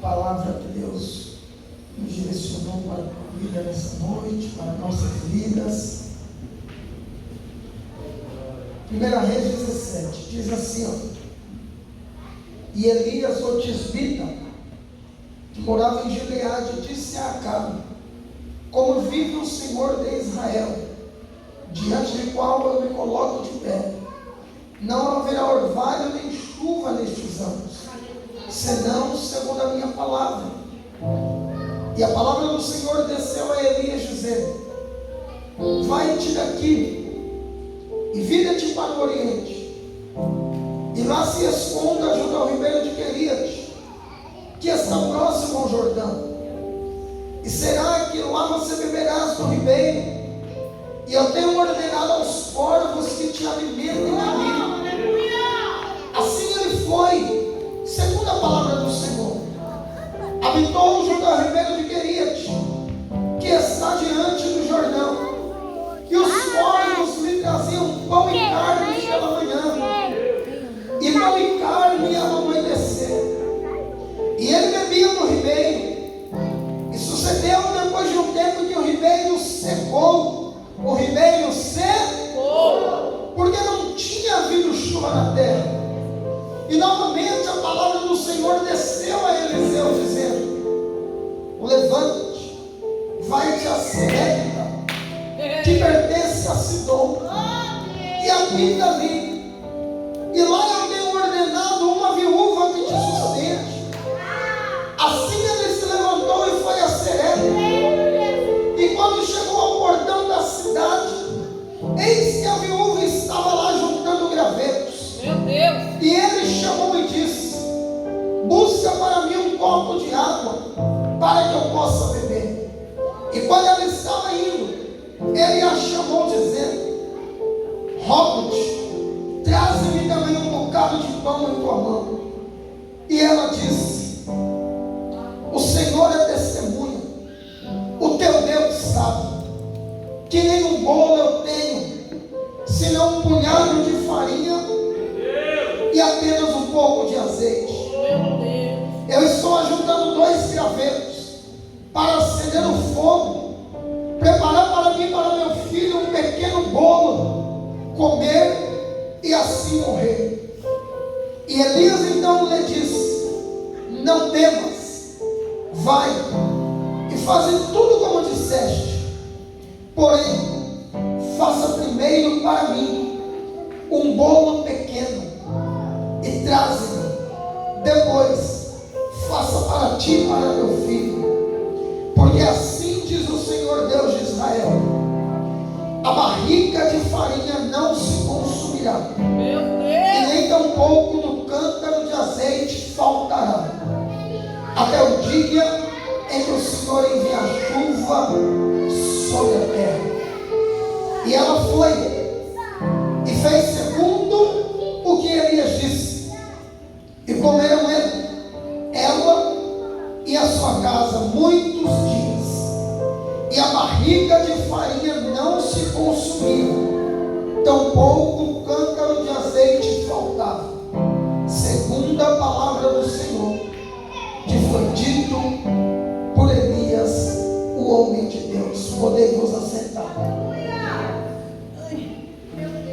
palavra que Deus nos direcionou para a vida nessa noite, para nossas vidas. 1 Reis 17 diz assim, ó: e Elias, o tisbita, que morava em Gileade, disse a Acabe: como vive o Senhor de Israel, diante de qual eu me coloco de pé, não haverá orvalho nem chuva nestes anos, senão segundo a minha palavra. E a palavra do Senhor desceu a Elias, dizendo: vai-te daqui e vira-te para o oriente, e lá se esconda junto ao ribeiro de Queriate, que está próximo ao Jordão. E será que lá você beberás do ribeiro, e eu tenho ordenado aos corvos que te alimentem ali. Assim ele foi, segundo a palavra do Senhor. Habitou junto ao ribeiro de Queriate, que está diante do Jordão. E os corvos lhe traziam pão e carne pela manhã, e pão e carne ao amanhecer. E ele bebia no ribeiro. E sucedeu depois de um tempo que o ribeiro secou. O ribeiro secou, porque não tinha havido chuva na terra. E novamente a palavra do Senhor desceu a Eliseu, dizendo: levanta-te, vai-te a Serepta, que pertence a Sidom, e habita ali. E lá eu tenho ordenado uma viúva que te sustente. Assim ele se levantou e foi a Serepta. E quando chegou ao portão da cidade, eis que a viúva estava lá juntando gravetos. Meu Deus! E ele chamou e disse: busca para mim um copo de água, para que eu possa beber. E quando ela estava indo, ele a chamou, dizendo: rogo-te, traze-me também um bocado de pão em tua mão. E ela disse: o Senhor é testemunha, o teu Deus sabe, que nem um bolo eu tenho, senão um punhado de farinha e apenas um pouco de azeite. Eu estou ajuntando 2 gravetos para acender o fogo, preparar para mim e para meu filho um pequeno bolo, comer e assim morrer. E Elias então lhe disse: não temas, vai e faze tudo como disseste, porém faça primeiro para mim um bolo pequeno e traze-me. Depois faça para ti e para meu filho, porque assim diz o Senhor Deus de Israel: a barrica de farinha não se consumirá, e nem tampouco do cântaro de azeite faltará, até o dia em que o Senhor enviar chuva sobre a terra. E ela foi e fez segundo o que Elias disse, e comeram ela e a sua casa muitos dias, e a barriga de farinha não se consumia, tampouco o cântaro de azeite faltava, segundo a palavra do Senhor, que foi dito por Elias, o homem de Deus. Podemos assentar.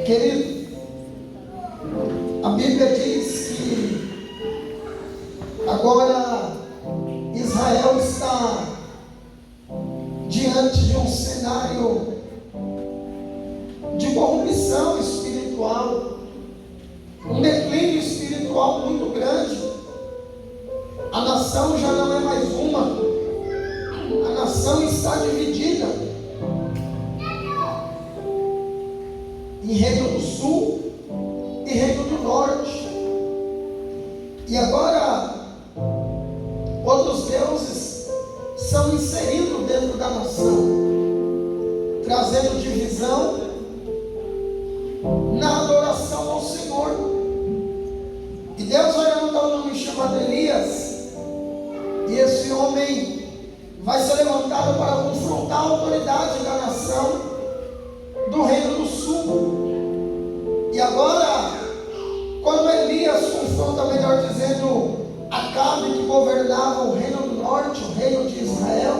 Querido, a Bíblia diz que agora Israel está diante de um cenário de corrupção espiritual, um declínio espiritual muito grande. A nação já não é mais uma, a nação está dividida em Reino do Sul e Reino do Norte. E agora outros deuses são inseridos dentro da nação, trazendo divisão na adoração ao Senhor. E Deus vai levantar um homem chamado Elias, e esse homem vai ser levantado para confrontar a autoridade da nação do Reino do Sul. E agora, quando Elias confronta, melhor dizendo, Acabe, que governava o reino do norte, o reino de Israel.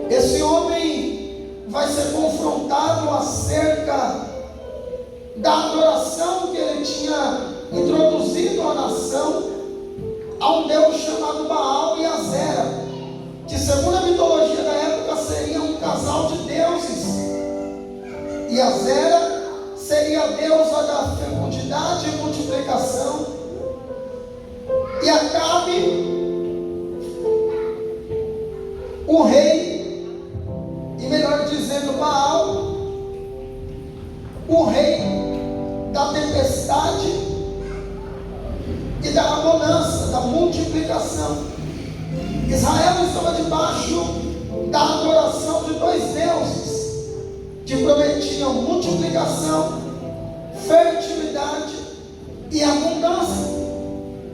Esse homem vai ser confrontado acerca da adoração que ele tinha introduzido à nação, a um Deus chamado Baal e Azera, que segundo a mitologia da época seria um casal de deuses. E Azera seria a deusa da fecundidade e multiplicação. E Acabe, o rei, e melhor dizendo Baal, o rei da tempestade e da abundância, da multiplicação. Israel estava debaixo da adoração de dois deuses que prometiam multiplicação, fertilidade e abundância.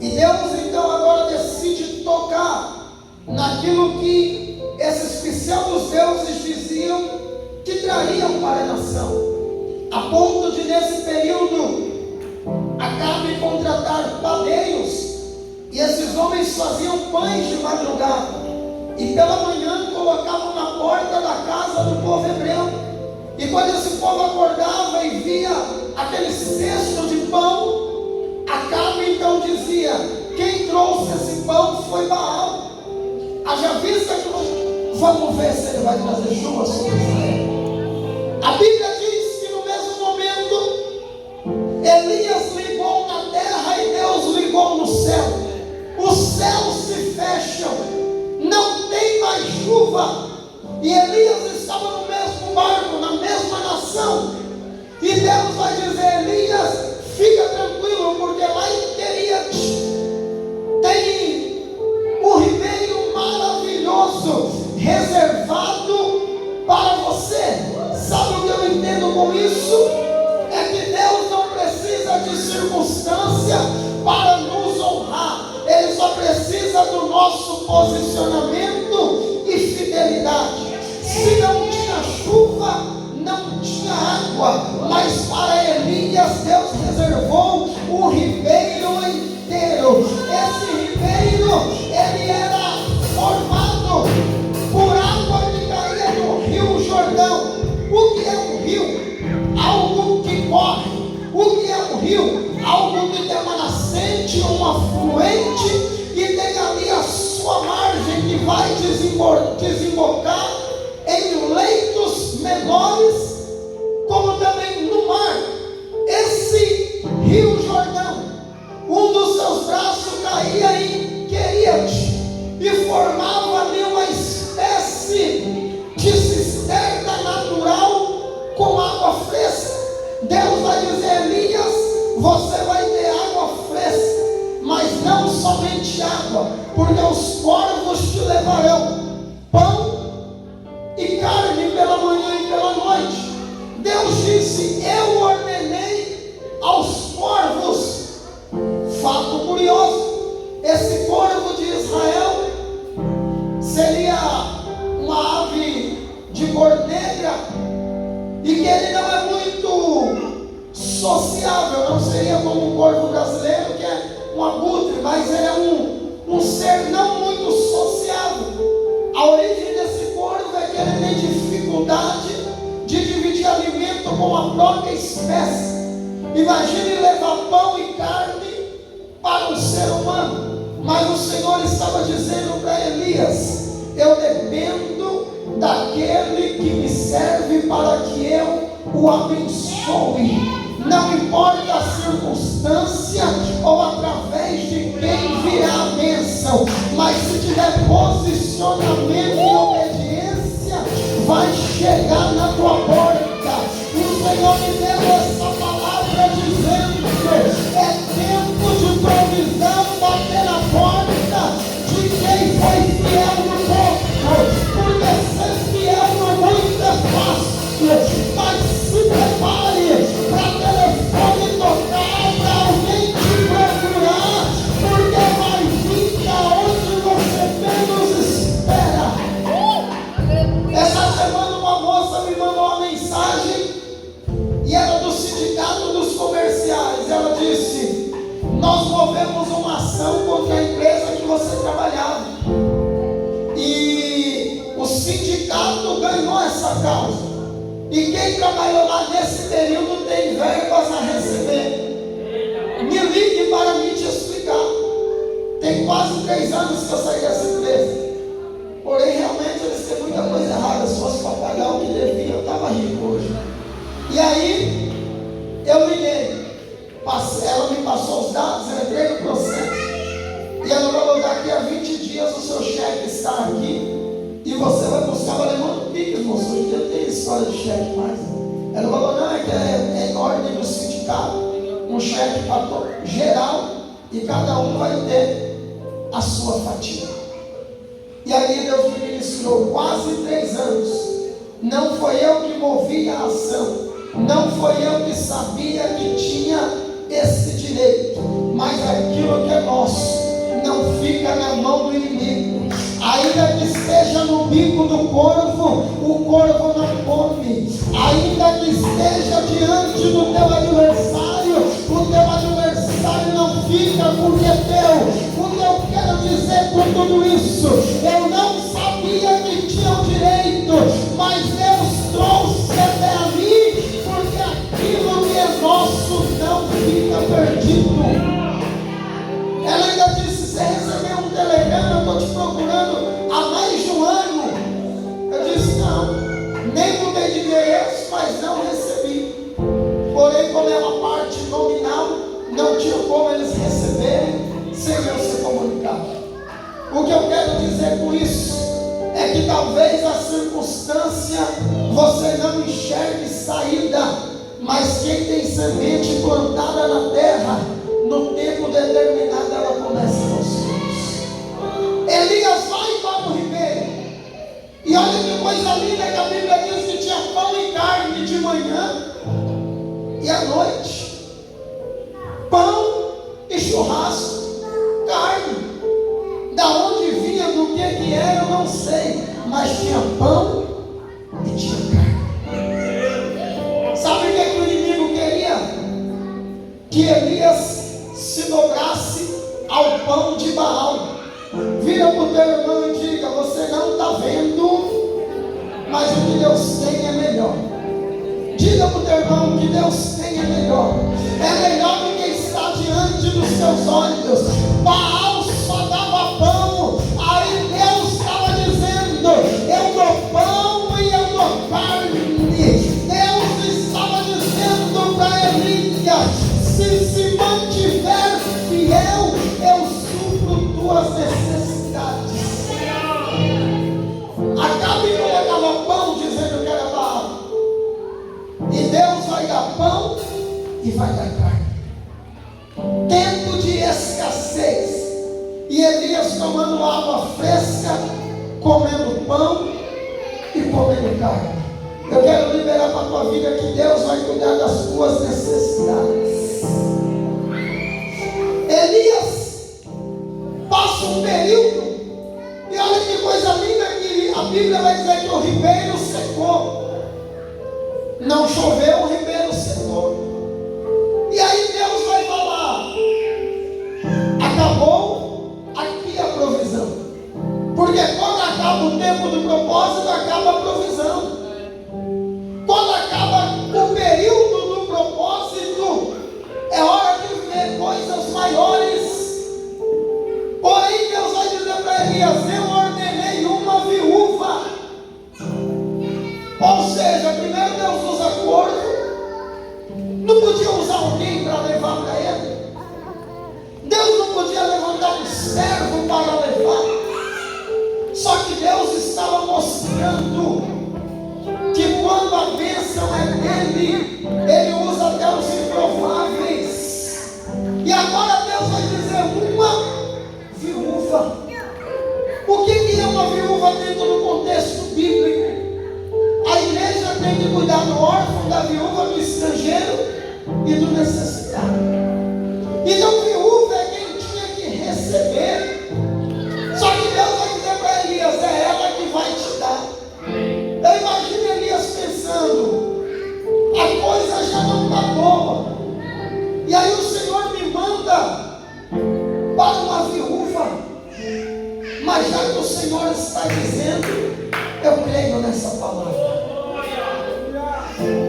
E Deus então agora decide tocar naquilo que esses pseudos deuses diziam que trariam para a nação, a ponto de nesse período Acabe contratar padeiros, e esses homens faziam pães de madrugada e pela manhã colocavam na porta da casa do povo hebreu. E quando esse povo acordava e via aquele cesto de pão, Acabe então dizia: quem trouxe esse pão foi Baal. Haja vista que vamos ver se ele vai trazer chuva sobre Israel. A Bíblia diz que no mesmo momento Elias ligou na terra e Deus ligou no céu. Os céus se fecham, não tem mais chuva. E Elias estava no mesmo barco, na mesma nação. E Deus vai dizer: Elias, fica tranquilo, porque lá em Queriat tem um ribeiro maravilhoso reservado para você. Sabe o que eu entendo com isso? É que Deus não precisa de circunstância para nos honrar. Ele só precisa do nosso posicionamento e fidelidade. Se não tinha chuva, não tinha água, mas para Elias Deus reservou um ribeiro inteiro. Esse ribeiro, ele era formado por água que caía no Rio Jordão. O que é um rio? Algo que corre. O que é um rio? Algo que tem uma nascente, um afluente, e tem ali a sua margem que vai desembocar em leitos menores, como também no mar. Esse Rio Jordão, um dos seus braços caía em Queriat e formava ali uma espécie de cisterna natural com água fresca. Deus vai dizer: Elias, você vai ter água fresca, mas não somente água, porque os corvos te levarão pão e carne pela manhã e pela noite. Deus disse: eu ordenei aos corvos. Fato curioso, esse corvo de Israel seria uma ave de cor negra, e que ele não é muito sociável, não seria como um corvo brasileiro que é um abutre, mas ele é um ser não muito sociável. A origem desse corvo é que ele tem dificuldade de dividir alimento com a própria espécie. Imagine levar pão e carne para um ser humano. Mas o Senhor estava dizendo para Elias: eu dependo daquele que me serve para que eu o abençoe. Não importa a circunstância ou através de quem virá a bênção, mas se tiver posicionamento e obediência, vai chegar na tua porta. O Senhor me deu essa palavra dizendo: é tempo de provisão bater na porta de quem foi fiel no pouco, porque ser fiel no muito é fácil, mas se prepare para telefone tocar, para alguém te procurar, porque vai vir aonde você menos espera. Essa semana uma moça me mandou uma mensagem, e era do sindicato dos comerciais. Ela disse: nós movemos uma ação contra a empresa que você trabalhava. E o sindicato ganhou essa causa. E quem trabalhou lá nesse período tem verbas a receber. Me ligue para me te explicar. Tem quase 3 anos que eu saí dessa empresa. Porém, realmente eles têm muita coisa errada. Se fosse para pagar o que devia, eu estava rico hoje. E aí, eu liguei. Ela me passou os dados, eu entrei no processo. E ela falou: daqui a 20 dias o seu cheque está aqui. E você vai buscar. Eu falei: manda piques, moço. Hoje em dia tem história de cheque mais. Ela falou: não, é que é em ordem do sindicato. Um cheque para geral. E cada um vai ter a sua fatia. E aí Deus me ministrou quase 3 anos. Não foi eu que movi a ação. Não foi eu que sabia que tinha esse direito. Mas aquilo que é nosso não fica na mão do inimigo. Ainda que esteja no bico do corvo, o corvo não come. Ainda que esteja diante do teu adversário, o teu adversário não fica porque é teu. O que eu quero dizer com tudo isso? Eu não sabia que tinha o direito, mas Deus trouxe até a mim, porque aquilo que é nosso não fica perdido. Ela ainda disse: você recebeu um telegrama, eu estou te procurando há mais de um ano. Eu disse: não, nem mudei de endereço, mas não recebi. Porém, como é uma parte nominal, não tinha como eles receberem sem eu ser comunicado. O que eu quero dizer com isso é que talvez a circunstância você não enxergue saída, mas quem tem semente plantada na terra, no tempo determinado ela começa a dar os frutos. Elias vai para o ribeiro. E olha que coisa linda que a Bíblia diz que tinha pão e carne de manhã e à noite. Pão e churrasco, carne. Da onde vinha, do que era, eu não sei. Mas tinha pão e tinha carne. Sabe o que o inimigo queria? Que Elias se dobrasse ao pão de Baal. Vira para o teu irmão e diga: você não está vendo, mas o que Deus tem é melhor. Diga para o teu irmão: o que Deus tem é melhor. É melhor do que está diante dos seus olhos. Baal só dava pão. Aí Deus estava dizendo: eu dou pão e eu dou carne. Deus estava dizendo para Elias: se mantiver fiel, eu supro tuas necessidades. Acabe não dava pão dizendo que era Baal. E Deus vai dar pão e vai dar carne. Tempo de escassez. E Elias tomando água fresca, comendo pão e comendo carne. Eu quero liberar para a tua vida que Deus vai cuidar das tuas necessidades. Elias passa um período, e olha que coisa linda, que a Bíblia vai dizer que o ribeiro secou. Não choveu, o ribeiro secou. E aí Deus vai falar: acabou aqui a provisão. Porque quando acaba o tempo do propósito, acaba a provisão. Quando acaba o período do propósito, é hora de ver coisas maiores Senhor está dizendo, eu creio nessa palavra.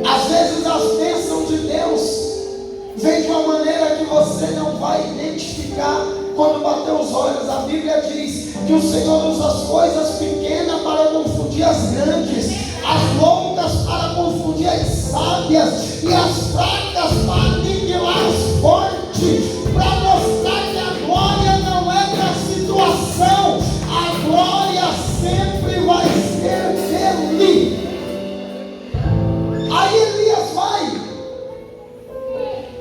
Às vezes as bênçãos de Deus vêm de uma maneira que você não vai identificar quando bater os olhos. A Bíblia diz que o Senhor usa as coisas pequenas para confundir as grandes, as loucas para confundir as sábias, e as fracas para aniquilar as fortes, para mostrar que a glória não é da situação, a glória sempre vai ser dele. Aí Elias vai,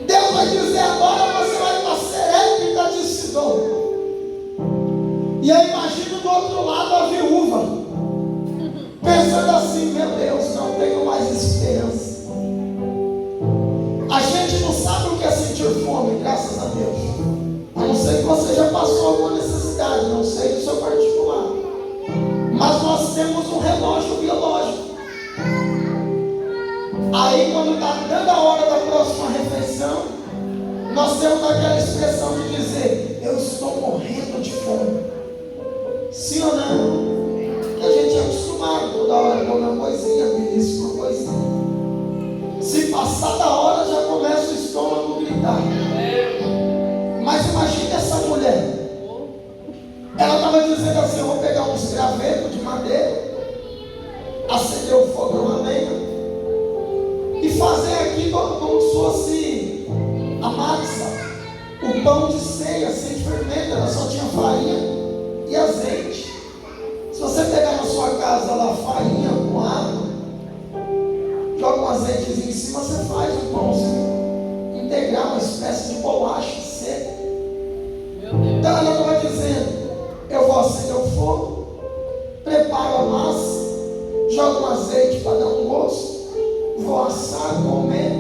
Deus vai dizer: agora você vai para Serepta de Sidom. E eu imagino do outro lado a viúva, pensando assim: meu Deus, não tenho mais esperança. A gente não sabe o que é sentir fome, graças a Deus. A não ser que você já passou alguma necessidade, não sei do seu particular. Mas nós temos um relógio biológico. Aí quando está dando a hora da próxima refeição, nós temos aquela expressão de dizer: eu estou morrendo de fome. Sim ou não? Que a gente é acostumado toda hora com uma coisinha, belisco, uma coisinha. Se passar da hora, já começa o estômago a gritar. Mas imagine essa mulher. Ela estava dizendo assim: eu vou pegar uns gravetos de madeira, acender o fogo numa lenha e fazer aqui como se fosse a massa, o pão de ceia, sem fermento. Ela só tinha farinha e azeite. Se você pegar na sua casa lá farinha com água, joga um azeitezinho em cima, você faz um pãozinho integral, uma espécie de bolacha seca. Então ela estava dizendo: eu vou acender o fogo, preparo a massa, jogo um azeite para dar um gosto, vou assar, comer,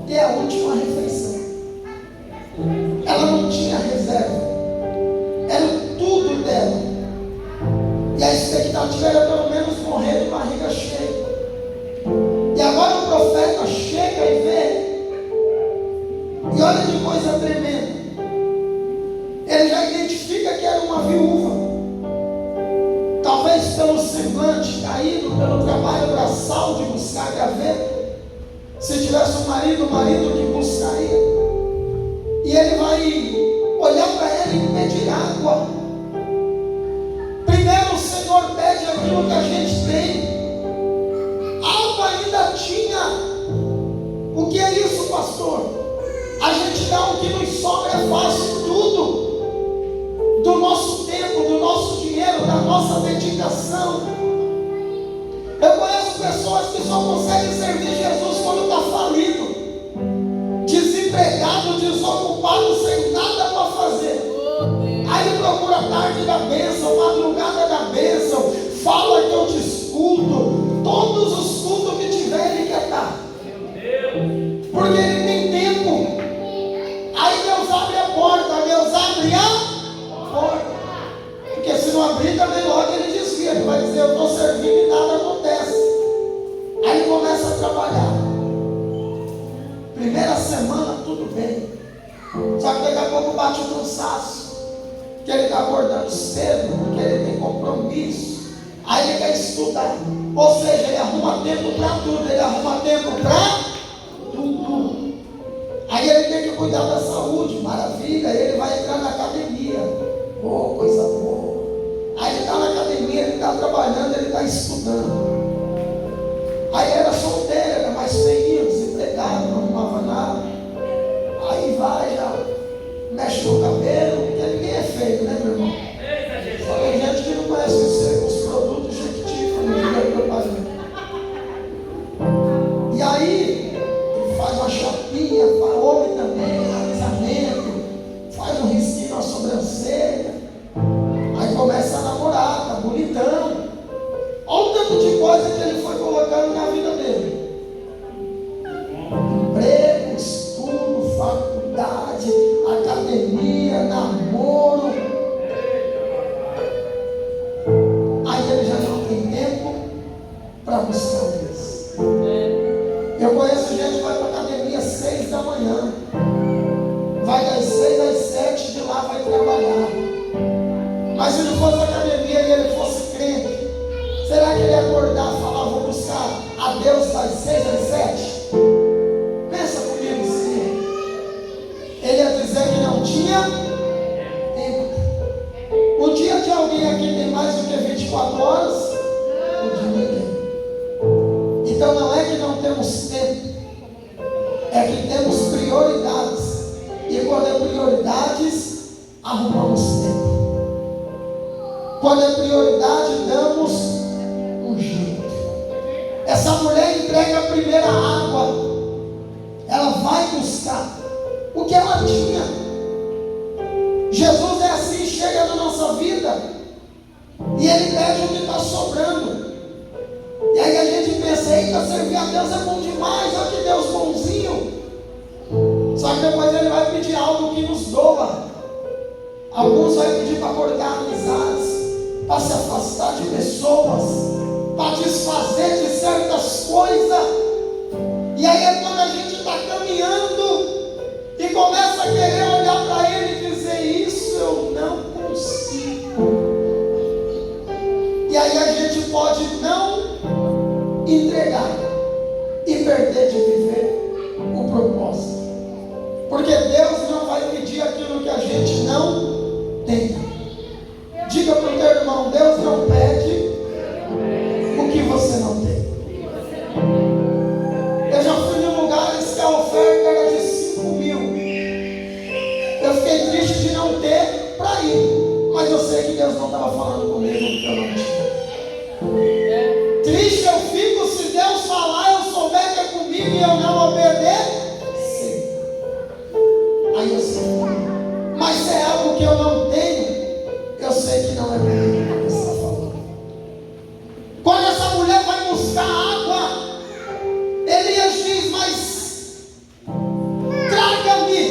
e é a última refeição. Ela não tinha reserva, era tudo dela, e a expectativa era pelo menos morrer de barriga cheia. E agora o profeta chega e vê, e olha que coisa tremenda. Ele já identifica que era uma viúva, talvez pelo semblante caído, pelo trabalho braçal de buscar graveto. Se tivesse um marido, o marido que buscaria. E ele vai olhar para ela e pedir água. Primeiro o Senhor pede aquilo que a gente tem. Água ainda tinha. O que é isso, pastor? A gente dá o que nos sobra, é fácil, tudo. Do nosso tempo, do nosso dinheiro, da nossa dedicação. Eu conheço pessoas que só conseguem servir Jesus quando está falido, desempregado, desocupado, sem nada para fazer. Aí ele procura a tarde da bênção, madrugada da bênção, fala que eu te escuto, todos os cultos que tiver ele quer dar, porque ele tem tempo. Aí Deus abre a porta, Deus abre a porta, porque se não abrir também logo ele desvia, ele vai dizer: eu estou servindo e nada acontece. Aí ele começa a trabalhar. Primeira semana tudo bem, só que daqui a pouco bate o cansaço, que ele está acordando cedo, porque ele tem compromisso. Aí ele quer estudar, ou seja, ele arruma tempo para tudo, ele arruma tempo para tudo. Aí ele tem que cuidar da saúde, maravilha. Aí ele vai entrar na academia, coisa boa. Aí ele está na academia, ele está trabalhando, ele está estudando. Aí era solteiro, era mais feio, desempregado, não arrumava nada. Aí vai, já mexe no cabelo, porque ninguém é feio, né, meu irmão? Só tem gente que não conhece os produtos Jequiti, não diga propaganda. E aí ele faz uma chapinha para homem também, alisamento, faz um risquinho na sobrancelha. Aí começa a namorar, tá bonitão. Olha o tanto de coisa que ele foi colocando na vida dele: emprego, estudo, faculdade, academia, namoro. Aí ele já não tem tempo para buscar Deus. Eu conheço gente que vai para a academia às 6 da manhã, vai das 6 às 7, de lá vai trabalhar. Mas se não fosse academia e ele fosse a Deus das 6 às 7? Pensa comigo, sim. Ele ia dizer que não tinha tempo. O dia de alguém aqui tem mais do que 24 horas? O de ninguém. Então não é que não temos tempo, é que temos prioridades. E quando é prioridades, arrumamos tempo. Quando é prioridade, damos um jeito. Essa mulher entrega a primeira água. Ela vai buscar o que ela tinha. Jesus é assim, chega na nossa vida e Ele pede o que está sobrando. E aí a gente pensa, eita, servir a Deus é bom demais, olha que Deus bonzinho. Só que depois Ele vai pedir algo que nos doa. Alguns vai pedir para cortar amizades, para se afastar de pessoas, para desfazer de certas coisas. E aí é quando a gente está caminhando e começa a querer olhar para Ele e dizer, isso eu não consigo. E aí a gente pode não entregar e perder de viver o propósito. Porque Deus não vai pedir aquilo que a gente não tem. Diga para o teu irmão, Deus não pede o que você não tem. Eu já fui em lugares que a oferta era de 5 mil. Eu fiquei triste de não ter para ir. Mas eu sei que Deus não estava falando comigo porque eu não tinha. Triste eu fico se Deus falar, eu souber que é comigo e eu não obedecer. Aí eu sei. Mas se é algo que eu não tenho, eu sei que não é comigo que Deus está falando. Quando essa mulher vai buscar água, Elias diz, mas traga-me.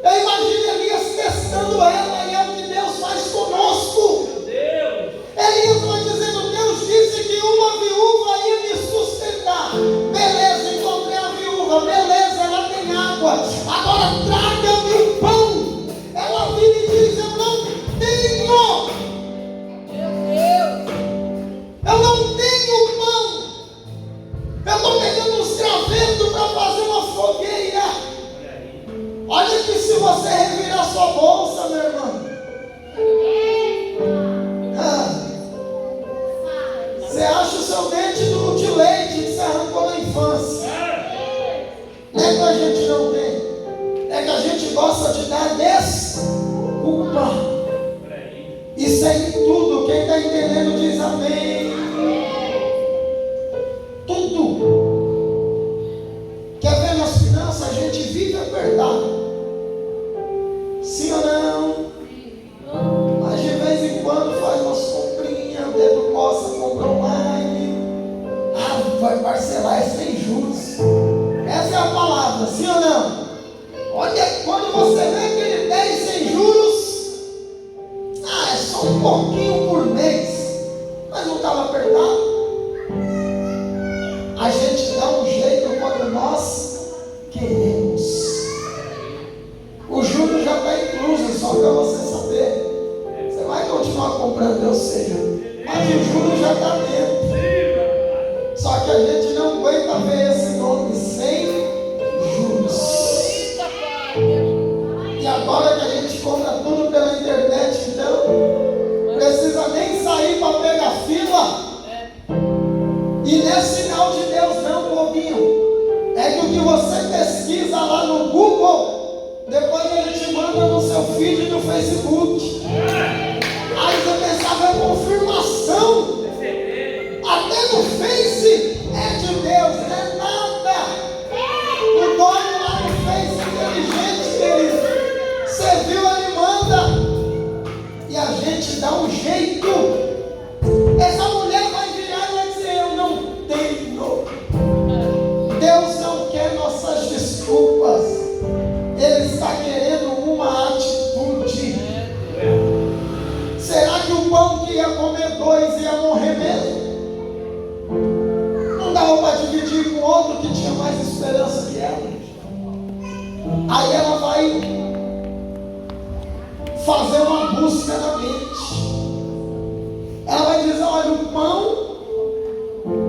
Eu imagino Elias testando ela, e é o que Deus faz conosco. Elias vai dizendo, Deus disse que uma viúva ia me sustentar. Beleza, encontrei a viúva, beleza, ela tem água. Agora traga-me o pão. Ela vira e diz, eu não tenho. Eu não tenho pão. Eu estou pegando uns gravetos para fazer uma fogueira. Olha que se você revirar sua bolsa, meu irmão, você acha o seu dente de leite que você arrancou na infância. Não é que a gente não tem, é que a gente gosta de dar desculpa. Isso aí tudo, quem está entendendo diz amém. Tudo. Quer ver nas finanças? A gente vive apertado. Sim ou não? Mas de vez em quando faz umas comprinhas, o dedo coça, compra online. Vai parcelar, é sem juros. Essa é a palavra, sim ou não? Olha, quando você vê aquele 10 sem juros, é só um pouquinho por mês, mas não estava apertado. A gente dá um jeito quando nós queremos. O juro já está incluso, só para você saber. Você vai continuar comprando, eu sei, mas o juro já está dentro. Só que a gente não aguenta ver esse nome sem juros. E agora que a gente compra tudo pela internet, então precisa nem sair para pegar fila. E não é sinal de Deus não, bobinho. É que o que você pesquisa lá no Google, depois ele te manda no seu feed do Facebook. Aí você pensava, é confirmação. Até no Face é de Deus, não é nada. O dono lá no Face inteligente, querido. Você viu, ele manda. E a gente dá um jeito. Essa mulher vai virar e vai dizer, eu não tenho. Deus não quer nossas desculpas. Ele está querendo uma atitude. Será que o pão que ia comer 2 ia morrer mesmo? Não dava para dividir com outro que tinha mais esperança que ela. Aí ela vai fazer uma busca na mente. Ela vai dizer, olha, o pão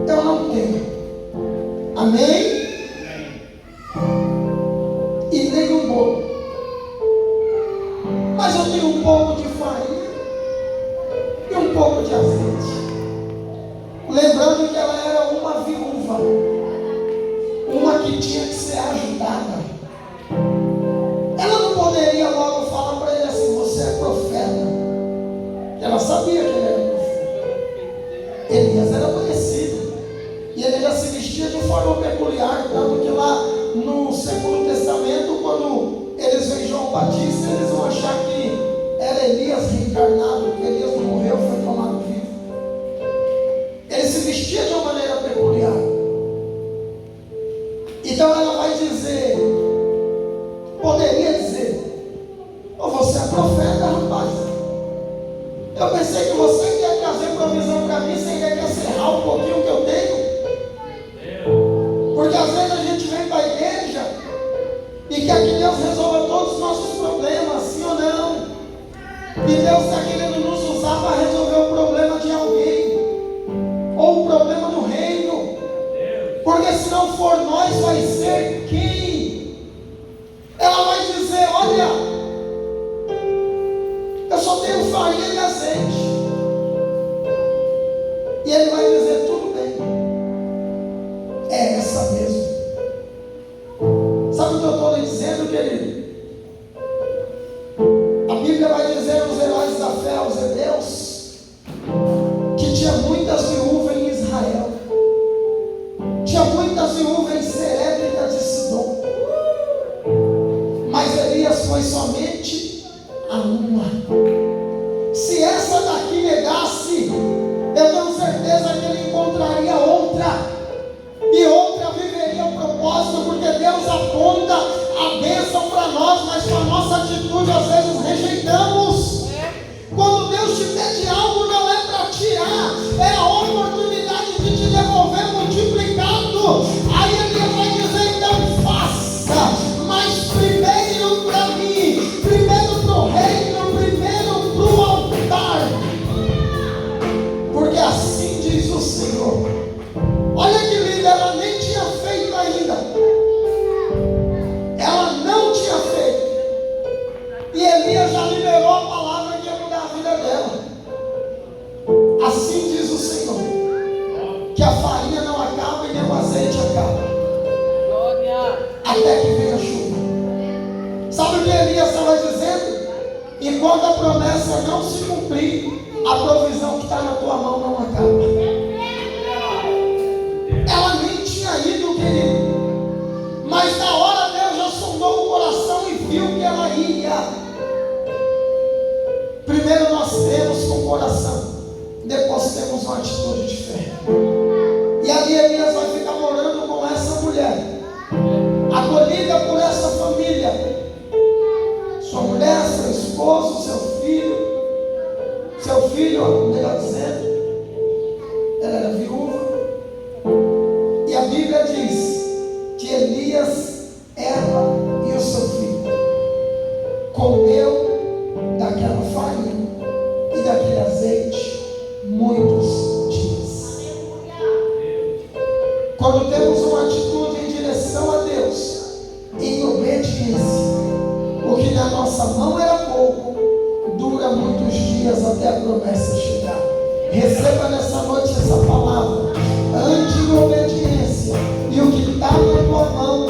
eu não Amém? E nem um bolo. Mas eu tenho um pouco de farinha e um pouco de azeite. Lembrando que ela era uma viúva, uma que tinha que ser ajudada. Ela não poderia logo falar para ele assim: você é profeta. Ela sabia que ele era profeta. Elias era conhecido. E ele já se vestia de forma peculiar. Tanto que lá no Segundo Testamento, quando eles veem João Batista, eles vão achar que era Elias reencarnado, que Elias não morreu, foi tomado vivo. Ele se vestia de uma maneira peculiar. Então ela vai dizer, poderia dizer: oh, você é profeta, rapaz. Eu pensei que você quer trazer provisão para mim, você quer serrar um pouquinho que eu tenho. Porque às vezes a gente vem para a igreja e quer que Deus resolva todos os nossos problemas, sim ou não? E Deus está querendo nos usar para resolver o problema de alguém, ou o problema do reino. Porque se não for nós, vai ser quem? Ela vai dizer: olha, eu só tenho farinha e azeite. E ele vai dizer: tudo bem, é essa mesmo. Sabe o que eu estou lhe dizendo, querido? A Bíblia vai dizer aos heróis da fé, aos hebreus, que tinha muitas viúvas em Israel, tinha muitas viúvas em Serepta de Sidom, mas Elias foi somente a uma. Se essa daqui negasse, eu tenho certeza que ele encontraria outra, e outra viveria o propósito, porque Deus aponta a bênção para nós, mas com a nossa atitude às vezes rejeitamos. Quando Deus te pede algo, não é para tirar, é a oportunidade de te devolver multiplicado. Aí ele vai dizer: então faça, mas primeiro para mim, primeiro para o reino, primeiro para o altar, porque assim diz o Senhor. Olha que linda, ela nem tinha feito ainda. Ela não tinha feito. E Elias já liberou a palavra que ia mudar a vida dela. Assim diz o Senhor, que a farinha não acaba e nem o azeite acaba, até que venha a chuva. Sabe o que Elias estava dizendo? Enquanto a promessa não se cumprir, a provisão que está na tua mão não acaba. Ela nem tinha ido, querido, mas na hora Deus já sondou o coração e viu que ela ia. Primeiro nós temos com o coração, depois temos uma atitude de fé. E ali Elias vai ficar morando com essa mulher, acolhida por essa família, sua mulher, seu esposo, seu filho, melhor dizendo, ela era viúva. E a Bíblia diz que Elias, ela e o seu filho comeu daquela farinha e daquele azeite muitos dias. Quando temos uma atitude em direção a Deus, em obediência, o que na nossa mão era pouco, dura muitos dias até a promessa chegar. Receba nessa noite essa palavra. Ande em obediência, e o que está na tua mão